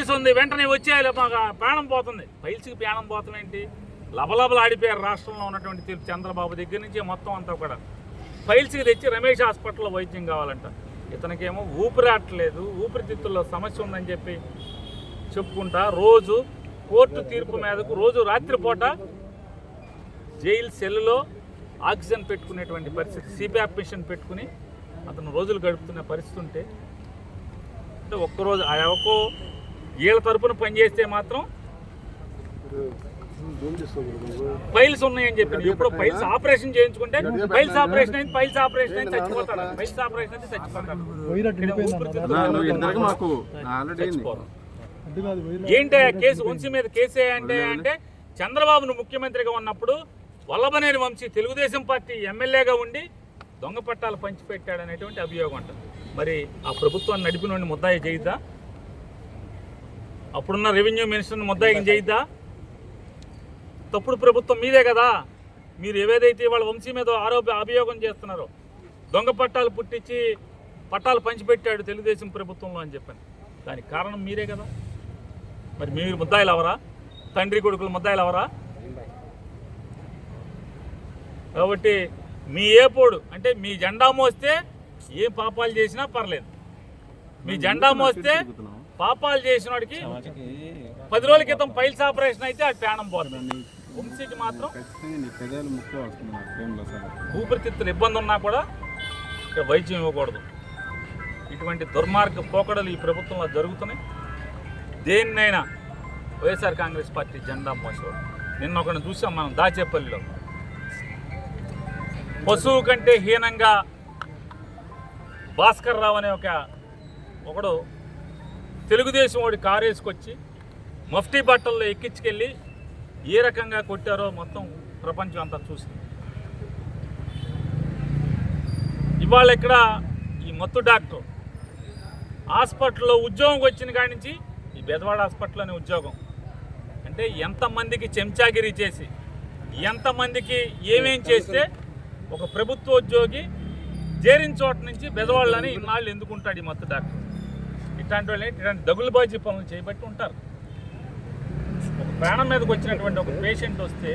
Piles ఉంది వెంటనే వచ్చేయాలి, మాకు ప్రాణం పోతుంది. పైల్స్కి ప్రాణం పోతాం ఏంటి? లబలబలు ఆడిపోయారు రాష్ట్రంలో ఉన్నటువంటి చంద్రబాబు దగ్గర నుంచి మొత్తం అంతా కూడా. పైల్స్కి తెచ్చి రమేష్ హాస్పిటల్లో వైద్యం కావాలంట. ఇతనికేమో ఊపిరాట్లేదు, ఊపిరితిత్తుల్లో సమస్య ఉందని చెప్పి చెప్పుకుంటా రోజు కోర్టు తీర్పు మీదకు రోజు రాత్రిపూట జైలు సెల్లులో ఆక్సిజన్ పెట్టుకునేటువంటి పరిస్థితి, సిపిఆర్ మిషన్ పెట్టుకుని అతను రోజులు గడుపుతున్న పరిస్థితి ఉంటే, అంటే ఒక్కరోజు ఆ ఎవకో వీళ్ళ తరపున పనిచేస్తే మాత్రం ఫైల్స్ ఉన్నాయని చెప్పి ఇప్పుడు ఫైల్స్ ఆపరేషన్ చేయించుకుంటే ఫైల్స్ ఆపరేషన్ అయింది, ఫైల్స్ ఆపరేషన్ అయింది చచ్చిపోతాడు, ఫైల్స్ ఆపరేషన్ అయితే చచ్చిపోతాడు. ఏంటి కేసు వంశీ మీద కేసే అంటే చంద్రబాబును ముఖ్యమంత్రిగా ఉన్నప్పుడు వల్లభనేని వంశీ తెలుగుదేశం పార్టీ ఎమ్మెల్యేగా ఉండి దొంగ పట్టాలు పంచిపెట్టాడు అనేటువంటి అభియోగం అంట. మరి ఆ ప్రభుత్వాన్ని నడిపిన ముద్దాయి చేయిద్దా? అప్పుడున్న రెవెన్యూ మినిస్టర్ని ముద్దాయి చేయిద్దా? తప్పుడు ప్రభుత్వం మీదే కదా. మీరు ఏవేదైతే వాళ్ళ వంశీ మీద అభియోగం చేస్తున్నారో దొంగ పట్టాలు పుట్టించి పట్టాలు పంచిపెట్టాడు తెలుగుదేశం ప్రభుత్వంలో అని చెప్పని, దానికి కారణం మీరే కదా. మరి మీరు ముద్దాయిలు అవరా? తండ్రి కొడుకులు ముద్దాయిలు అవరా? కాబట్టి మీ ఏపోడు అంటే మీ జెండా మోస్తే ఏ పాపాలు చేసినా పర్లేదు. మీ జెండా మోస్తే పాపాలు చేసిన వాడికి 10 రోజుల క్రితం ఫైల్స్ ఆపరేషన్ అయితే అది ప్రాణం పోతుంది. వంశీకి మాత్రం ఊపిరితిత్తులు ఇబ్బంది ఉన్నా కూడా ఇక్కడ వైద్యం ఇవ్వకూడదు. ఇటువంటి దుర్మార్గ పోకడలు ఈ ప్రభుత్వంలో జరుగుతున్నాయి. దేన్నైనా వైఎస్ఆర్ కాంగ్రెస్ పార్టీ జెండా మోసేవాడు. నిన్న ఒకరిని చూసాం మనం దాచేపల్లిలో, పశువు కంటే హీనంగా భాస్కర్ రావు అనే ఒకడు తెలుగుదేశం వాడి కారు వేసుకొచ్చి మఫ్టీ బట్టల్లో ఎక్కించుకెళ్ళి ఏ రకంగా కొట్టారో మొత్తం ప్రపంచం అంతా చూసింది. ఇవాళ ఇక్కడ ఈ మత్తు డాక్టర్ హాస్పిటల్లో ఉద్యోగం వచ్చిన కాడి నుంచి ఈ బెదవాడ హాస్పిటల్లోనే ఉద్యోగం అంటే ఎంతమందికి చెంచాగిరి చేసి ఎంతమందికి ఏమేం చేస్తే ఒక ప్రభుత్వ ఉద్యోగి చేరిన చోట నుంచి బెదవాళ్ళని ఇన్నాళ్ళు ఎందుకుంటాడు ఈ మత్తు డాక్టర్? ఇట్లాంటి వాళ్ళని ఇట్లాంటి దగులుబాజీ పనులు చేయబట్టి ఉంటారు. ఒక ప్రాణం మీదకి వచ్చినటువంటి ఒక పేషెంట్ వస్తే